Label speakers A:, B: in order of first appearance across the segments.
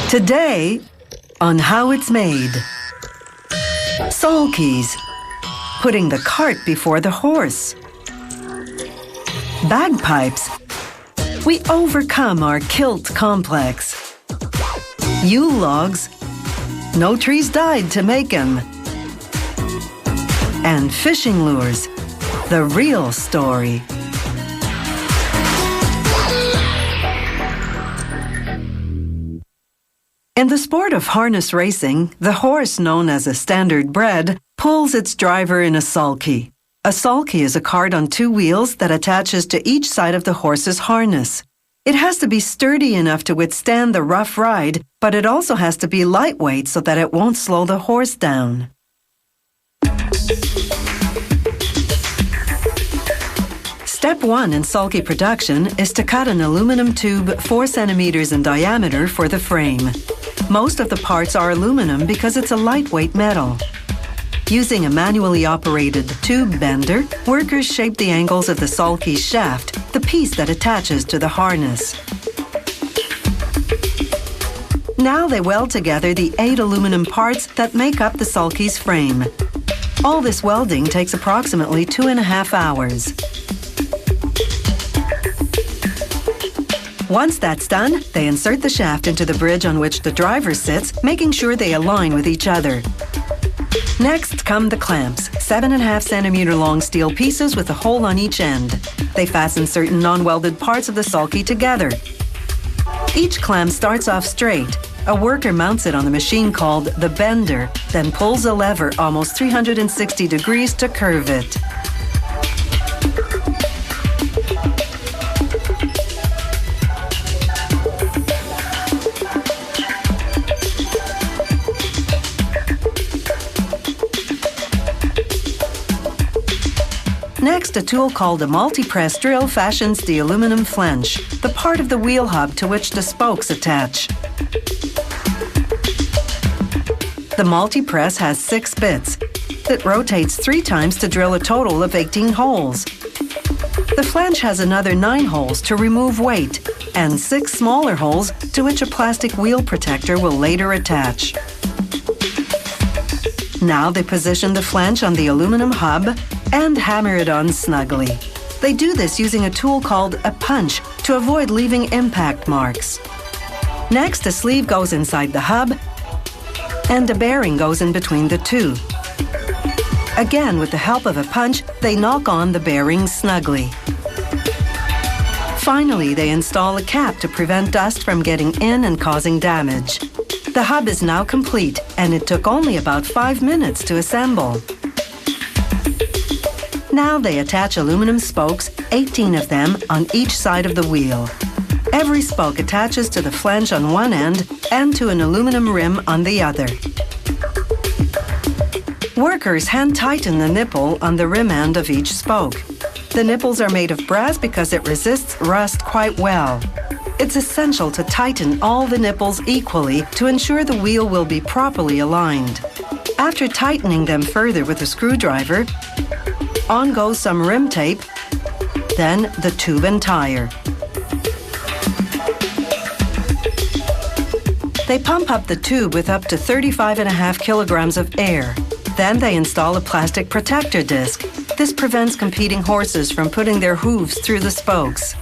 A: Today, on how it's made. Sulkies, putting the cart before the horse. Bagpipes, we overcome our kilt complex. Yule logs, no trees died to make 'em. And fishing lures, the real story. In the sport of harness racing, the horse known as a standardbred pulls its driver in a sulky. A sulky is a cart on two wheels that attaches to each side of the horse's harness. It has to be sturdy enough to withstand the rough ride, but it also has to be lightweight so that it won't slow the horse down. Step 1 in sulky production is to cut an aluminum tube 4 centimeters in diameter for the frame. Most of the parts are aluminum because it's a lightweight metal. Using a manually operated tube bender, workers shape the angles of the sulky's shaft, the piece that attaches to the harness. Now they weld together the 8 aluminum parts that make up the sulky's frame. All this welding takes approximately 2.5 hours. Once that's done, they insert the shaft into the bridge on which the driver sits, making sure they align with each other. Next come the clamps, 7.5 centimeter long steel pieces with a hole on each end. They fasten certain non-welded parts of the sulky together. Each clamp starts off straight. A worker mounts it on the machine called the bender, then pulls a lever almost 360 degrees to curve it. Next, a tool called a multi-press drill fashions the aluminum flange, the part of the wheel hub to which the spokes attach. The multi-press has 6 bits. It rotates 3 times to drill a total of 18 holes. The flange has another 9 holes to remove weight, and 6 smaller holes to which a plastic wheel protector will later attach. Now they position the flange on the aluminum hub and hammer it on snugly. They do this using a tool called a punch to avoid leaving impact marks. Next, a sleeve goes inside the hub and a bearing goes in between the two. Again, with the help of a punch, they knock on the bearing snugly. Finally, they install a cap to prevent dust from getting in and causing damage. The hub is now complete, and it took only about 5 minutes to assemble. Now they attach aluminum spokes, 18 of them, on each side of the wheel. Every spoke attaches to the flange on one end and to an aluminum rim on the other. Workers hand tighten the nipple on the rim end of each spoke. The nipples are made of brass because it resists rust quite well. It's essential to tighten all the nipples equally to ensure the wheel will be properly aligned. After tightening them further with a screwdriver, on goes some rim tape, then the tube and tire. They pump up the tube with up to 35.5 kilograms of air. Then they install a plastic protector disc. This prevents competing horses from putting their hooves through the spokes.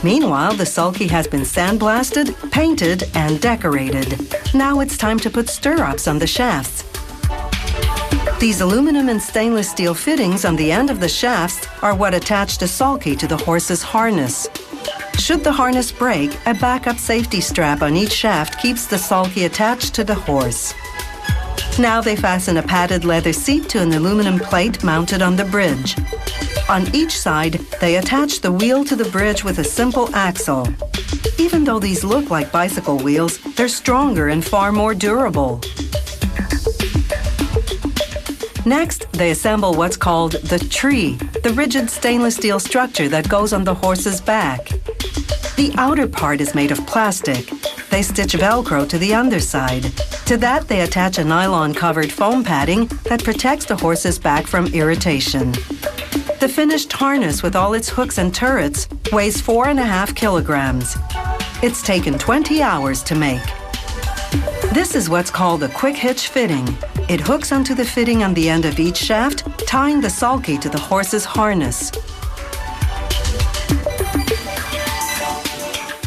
A: Meanwhile, the sulky has been sandblasted, painted, and decorated. Now it's time to put stirrups on the shafts. These aluminum and stainless steel fittings on the end of the shafts are what attach the sulky to the horse's harness. Should the harness break, a backup safety strap on each shaft keeps the sulky attached to the horse. Now they fasten a padded leather seat to an aluminum plate mounted on the bridge. On each side, they attach the wheel to the bridge with a simple axle. Even though these look like bicycle wheels, they're stronger and far more durable. Next, they assemble what's called the tree, the rigid stainless steel structure that goes on the horse's back. The outer part is made of plastic. They stitch Velcro to the underside. To that, they attach a nylon-covered foam padding that protects the horse's back from irritation. The finished harness with all its hooks and turrets weighs 4.5 kilograms. It's taken 20 hours to make. This is what's called a quick hitch fitting. It hooks onto the fitting on the end of each shaft, tying the sulky to the horse's harness.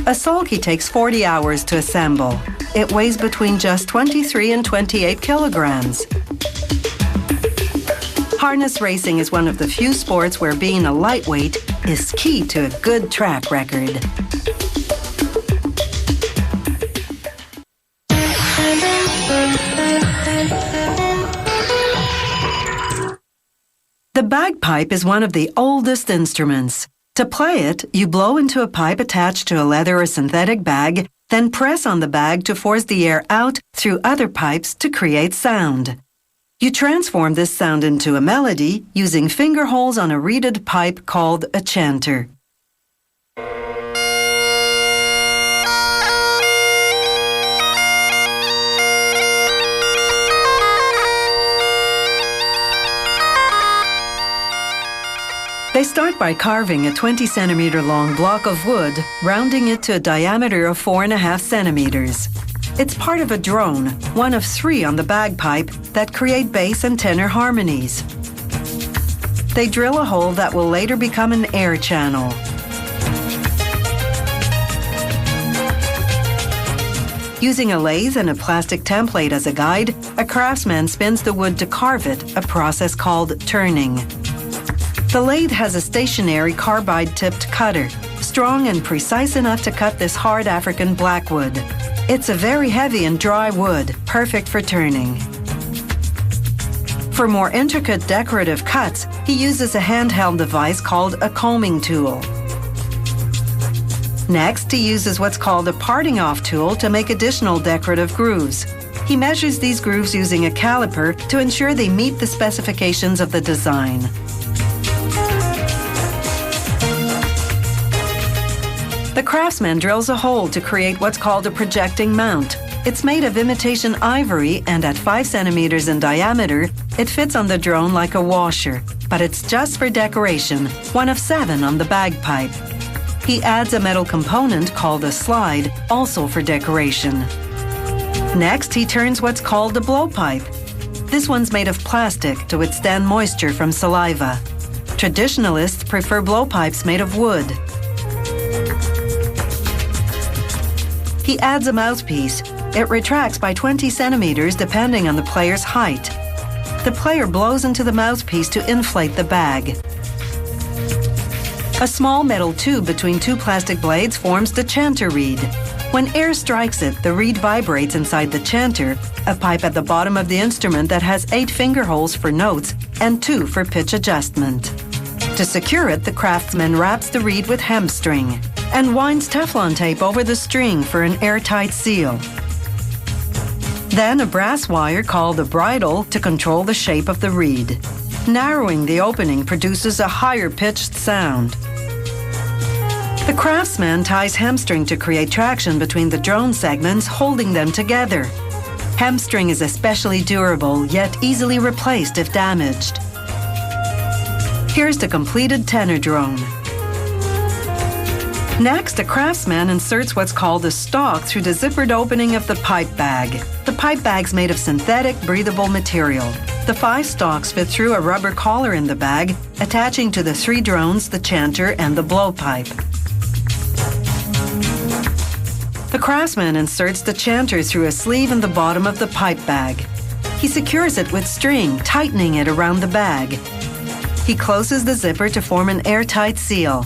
A: A sulky takes 40 hours to assemble. It weighs between just 23 and 28 kilograms. Harness racing is one of the few sports where being a lightweight is key to a good track record. The bagpipe is one of the oldest instruments. To play it, you blow into a pipe attached to a leather or synthetic bag, then press on the bag to force the air out through other pipes to create sound. You transform this sound into a melody using finger holes on a reeded pipe called a chanter. They start by carving a 20-centimeter long block of wood, rounding it to a diameter of 4.5 centimeters. It's part of a drone, one of 3 on the bagpipe, that create bass and tenor harmonies. They drill a hole that will later become an air channel. Using a lathe and a plastic template as a guide, a craftsman spins the wood to carve it, a process called turning. The lathe has a stationary carbide-tipped cutter, strong and precise enough to cut this hard African blackwood. It's a very heavy and dry wood, perfect for turning. For more intricate decorative cuts, he uses a handheld device called a combing tool. Next, he uses what's called a parting-off tool to make additional decorative grooves. He measures these grooves using a caliper to ensure they meet the specifications of the design. The craftsman drills a hole to create what's called a projecting mount. It's made of imitation ivory, and at 5 centimeters in diameter, it fits on the drone like a washer. But it's just for decoration, one of 7 on the bagpipe. He adds a metal component called a slide, also for decoration. Next, he turns what's called a blowpipe. This one's made of plastic to withstand moisture from saliva. Traditionalists prefer blowpipes made of wood. He adds a mouthpiece. It retracts by 20 centimeters depending on the player's height. The player blows into the mouthpiece to inflate the bag. A small metal tube between 2 plastic blades forms the chanter reed. When air strikes it, the reed vibrates inside the chanter, a pipe at the bottom of the instrument that has 8 finger holes for notes and 2 for pitch adjustment. To secure it, the craftsman wraps the reed with hemp string and winds Teflon tape over the string for an airtight seal. Then a brass wire called a bridle to control the shape of the reed. Narrowing the opening produces a higher-pitched sound. The craftsman ties hemp string to create traction between the drone segments, holding them together. Hemp string is especially durable, yet easily replaced if damaged. Here's the completed tenor drone. Next, a craftsman inserts what's called a stalk through the zippered opening of the pipe bag. The pipe bag's made of synthetic, breathable material. The 5 stalks fit through a rubber collar in the bag, attaching to the 3 drones, the chanter, and the blowpipe. The craftsman inserts the chanter through a sleeve in the bottom of the pipe bag. He secures it with string, tightening it around the bag. He closes the zipper to form an airtight seal.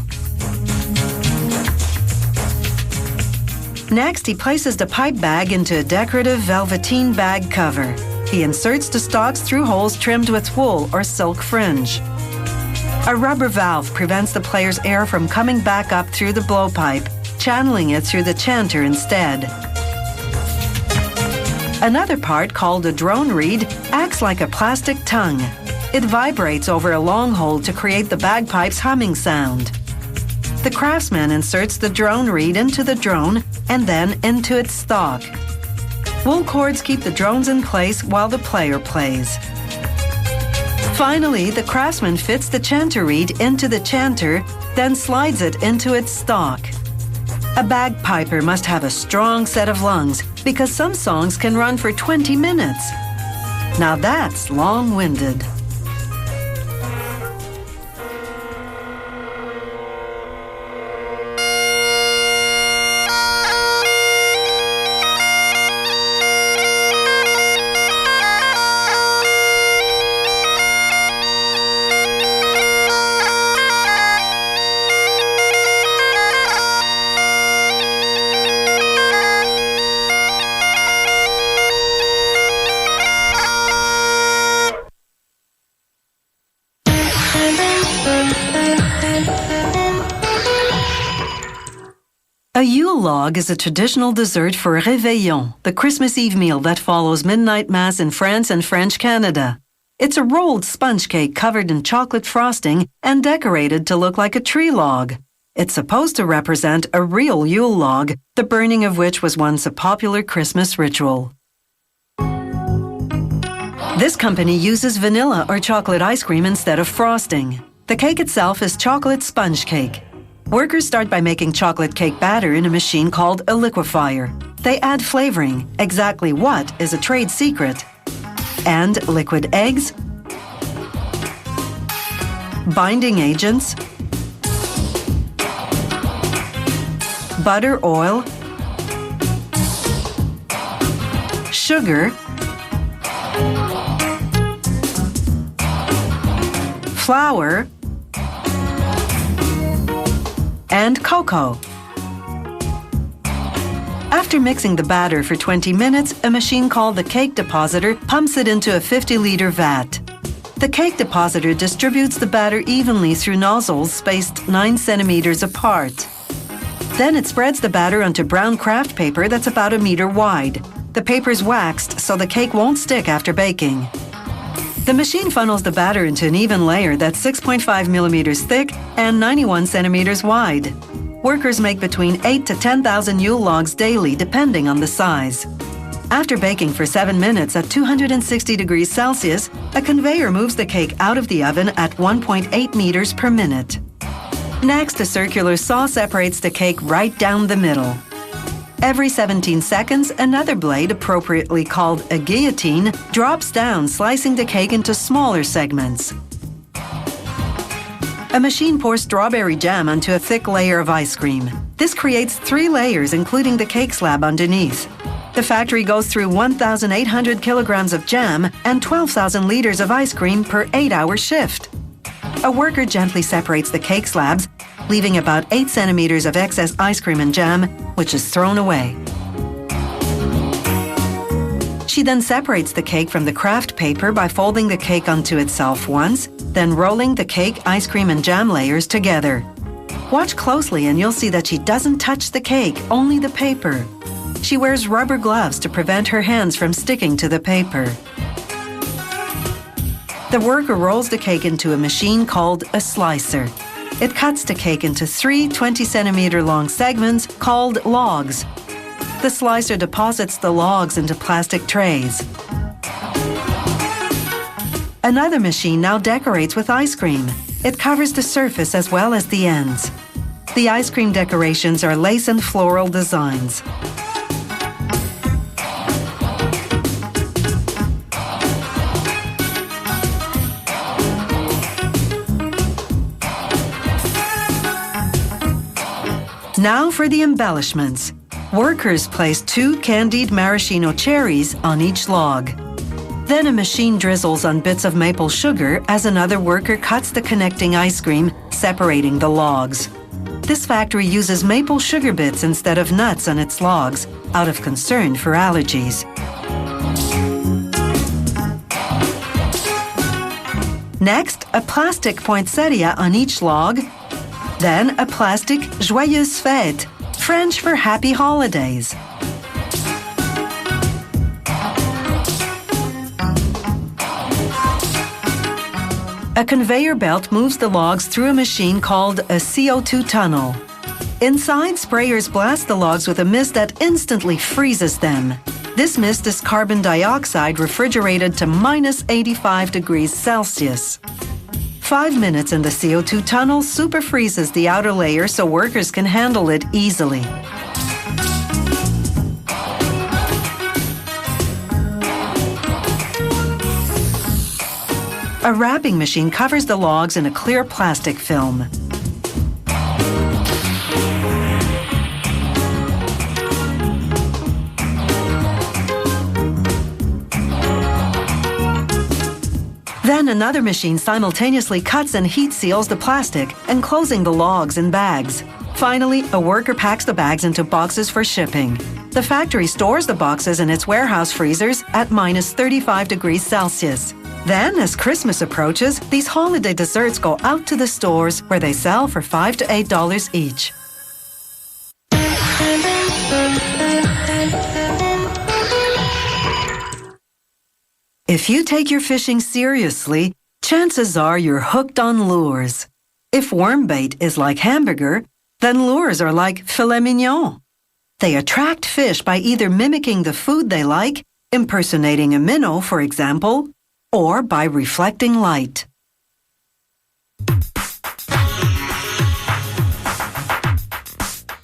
A: Next, he places the pipe bag into a decorative velveteen bag cover. He inserts the stalks through holes trimmed with wool or silk fringe. A rubber valve prevents the player's air from coming back up through the blowpipe, channeling it through the chanter instead. Another part, called a drone reed, acts like a plastic tongue. It vibrates over a long hole to create the bagpipe's humming sound. The craftsman inserts the drone reed into the drone and then into its stalk. Wool cords keep the drones in place while the player plays. Finally, the craftsman fits the chanter reed into the chanter, then slides it into its stalk. A bagpiper must have a strong set of lungs because some songs can run for 20 minutes. Now that's long-winded. A Yule log is a traditional dessert for Réveillon, the Christmas Eve meal that follows midnight mass in France and French Canada. It's a rolled sponge cake covered in chocolate frosting and decorated to look like a tree log. It's supposed to represent a real Yule log, the burning of which was once a popular Christmas ritual. This company uses vanilla or chocolate ice cream instead of frosting. The cake itself is chocolate sponge cake. Workers start by making chocolate cake batter in a machine called a liquefier. They add flavoring, exactly what is a trade secret, and liquid eggs, binding agents, butter, oil, sugar, flour, and cocoa. After mixing the batter for 20 minutes, a machine called the cake depositor pumps it into a 50-liter vat. The cake depositor distributes the batter evenly through nozzles spaced 9 centimeters apart. Then it spreads the batter onto brown craft paper that's about 1 meter wide. The paper's waxed so the cake won't stick after baking. The machine funnels the batter into an even layer that's 6.5 millimeters thick and 91 centimeters wide. Workers make between 8 to 10,000 Yule logs daily, depending on the size. After baking for 7 minutes at 260 degrees Celsius, a conveyor moves the cake out of the oven at 1.8 meters per minute. Next, a circular saw separates the cake right down the middle. Every 17 seconds, another blade, appropriately called a guillotine, drops down, slicing the cake into smaller segments. A machine pours strawberry jam onto a thick layer of ice cream. This creates 3 layers, including the cake slab underneath. The factory goes through 1,800 kilograms of jam and 12,000 liters of ice cream per 8-hour shift. A worker gently separates the cake slabs, leaving about 8 centimeters of excess ice cream and jam, which is thrown away. She then separates the cake from the craft paper by folding the cake onto itself once, then rolling the cake, ice cream, and jam layers together. Watch closely and you'll see that she doesn't touch the cake, only the paper. She wears rubber gloves to prevent her hands from sticking to the paper. The worker rolls the cake into a machine called a slicer. It cuts the cake into 3 20-centimeter long segments called logs. The slicer deposits the logs into plastic trays. Another machine now decorates with ice cream. It covers the surface as well as the ends. The ice cream decorations are lace and floral designs. Now for the embellishments. Workers place 2 candied maraschino cherries on each log. Then a machine drizzles on bits of maple sugar as another worker cuts the connecting ice cream, separating the logs. This factory uses maple sugar bits instead of nuts on its logs, out of concern for allergies. Next, a plastic poinsettia on each log. Then a plastic Joyeuse Fête, French for happy holidays. A conveyor belt moves the logs through a machine called a CO2 tunnel. Inside, sprayers blast the logs with a mist that instantly freezes them. This mist is carbon dioxide refrigerated to minus 85 degrees Celsius. 5 minutes in the CO2 tunnel super freezes the outer layer so workers can handle it easily. A wrapping machine covers the logs in a clear plastic film. Then another machine simultaneously cuts and heat seals the plastic, enclosing the logs in bags. Finally, a worker packs the bags into boxes for shipping. The factory stores the boxes in its warehouse freezers at minus 35 degrees Celsius. Then, as Christmas approaches, these holiday desserts go out to the stores where they sell for $5 to $8 each. If you take your fishing seriously, chances are you're hooked on lures. If worm bait is like hamburger, then lures are like filet mignon. They attract fish by either mimicking the food they like, impersonating a minnow, for example, or by reflecting light.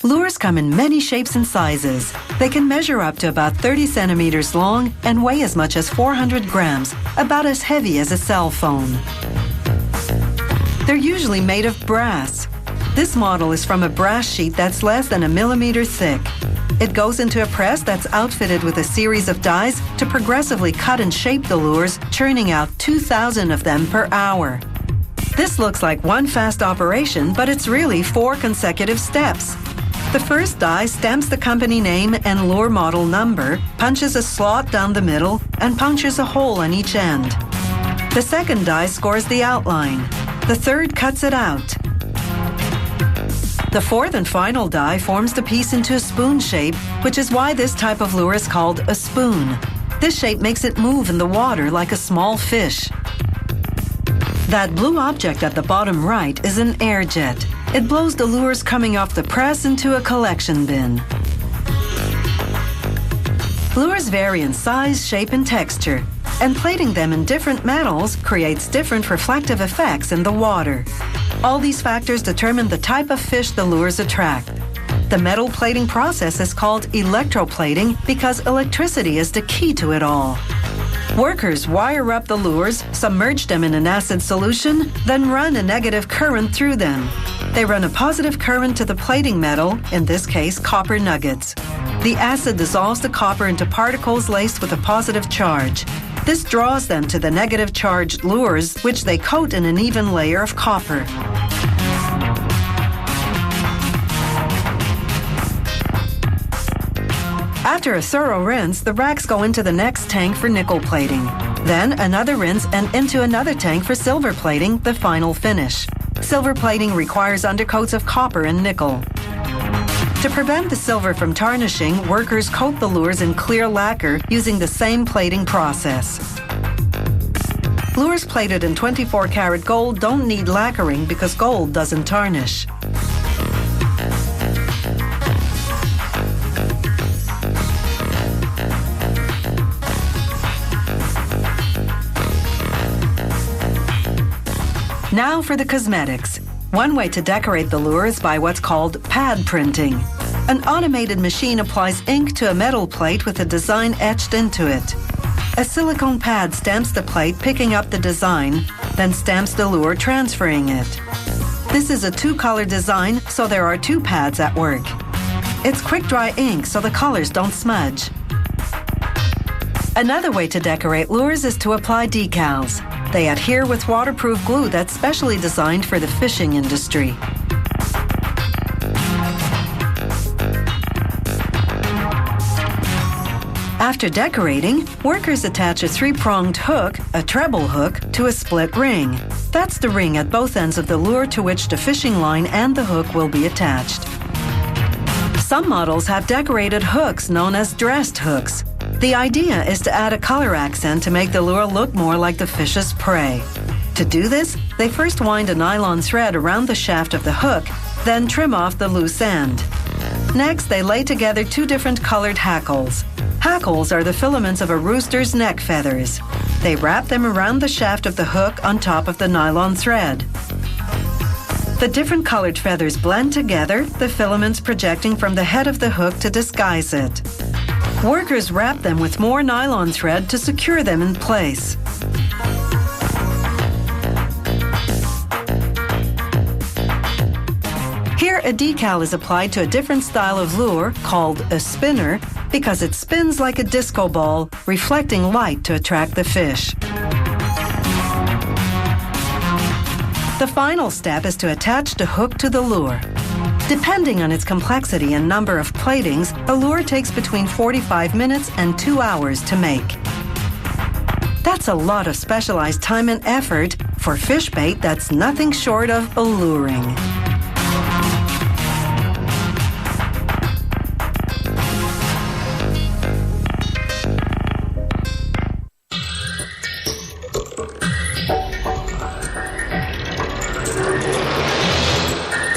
A: Lures come in many shapes and sizes. They can measure up to about 30 centimeters long and weigh as much as 400 grams, about as heavy as a cell phone. They're usually made of brass. This model is from a brass sheet that's less than a millimeter thick. It goes into a press that's outfitted with a series of dies to progressively cut and shape the lures, churning out 2,000 of them per hour. This looks like one fast operation, but it's really 4 consecutive steps. The first die stamps the company name and lure model number, punches a slot down the middle, and punctures a hole on each end. The second die scores the outline. The third cuts it out. The fourth and final die forms the piece into a spoon shape, which is why this type of lure is called a spoon. This shape makes it move in the water like a small fish. That blue object at the bottom right is an air jet. It blows the lures coming off the press into a collection bin. Lures vary in size, shape, and texture, and plating them in different metals creates different reflective effects in the water. All these factors determine the type of fish the lures attract. The metal plating process is called electroplating because electricity is the key to it all. Workers wire up the lures, submerge them in an acid solution, then run a negative current through them. They run a positive current to the plating metal, in this case copper nuggets. The acid dissolves the copper into particles laced with a positive charge. This draws them to the negative charged lures, which they coat in an even layer of copper. After a thorough rinse, the racks go into the next tank for nickel plating. Then another rinse and into another tank for silver plating, the final finish. Silver plating requires undercoats of copper and nickel. To prevent the silver from tarnishing, workers coat the lures in clear lacquer using the same plating process. Lures plated in 24-karat gold don't need lacquering because gold doesn't tarnish. Now for the cosmetics. One way to decorate the lure is by what's called pad printing. An automated machine applies ink to a metal plate with a design etched into it. A silicone pad stamps the plate, picking up the design, then stamps the lure, transferring it. This is a 2-color design, so there are 2 pads at work. It's quick-dry ink, so the colors don't smudge. Another way to decorate lures is to apply decals. They adhere with waterproof glue that's specially designed for the fishing industry. After decorating, workers attach a 3-pronged hook, a treble hook, to a split ring. That's the ring at both ends of the lure to which the fishing line and the hook will be attached. Some models have decorated hooks known as dressed hooks. The idea is to add a color accent to make the lure look more like the fish's prey. To do this, they first wind a nylon thread around the shaft of the hook, then trim off the loose end. Next, they lay together 2 different colored hackles. Hackles are the filaments of a rooster's neck feathers. They wrap them around the shaft of the hook on top of the nylon thread. The different colored feathers blend together, the filaments projecting from the head of the hook to disguise it. Workers wrap them with more nylon thread to secure them in place. Here, a decal is applied to a different style of lure, called a spinner, because it spins like a disco ball, reflecting light to attract the fish. The final step is to attach the hook to the lure. Depending on its complexity and number of platings, a lure takes between 45 minutes and 2 hours to make. That's a lot of specialized time and effort for fish bait that's nothing short of alluring.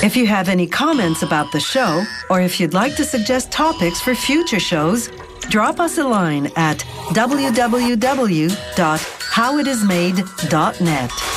A: If you have any comments about the show, or if you'd like to suggest topics for future shows, drop us a line at www.howitismade.net.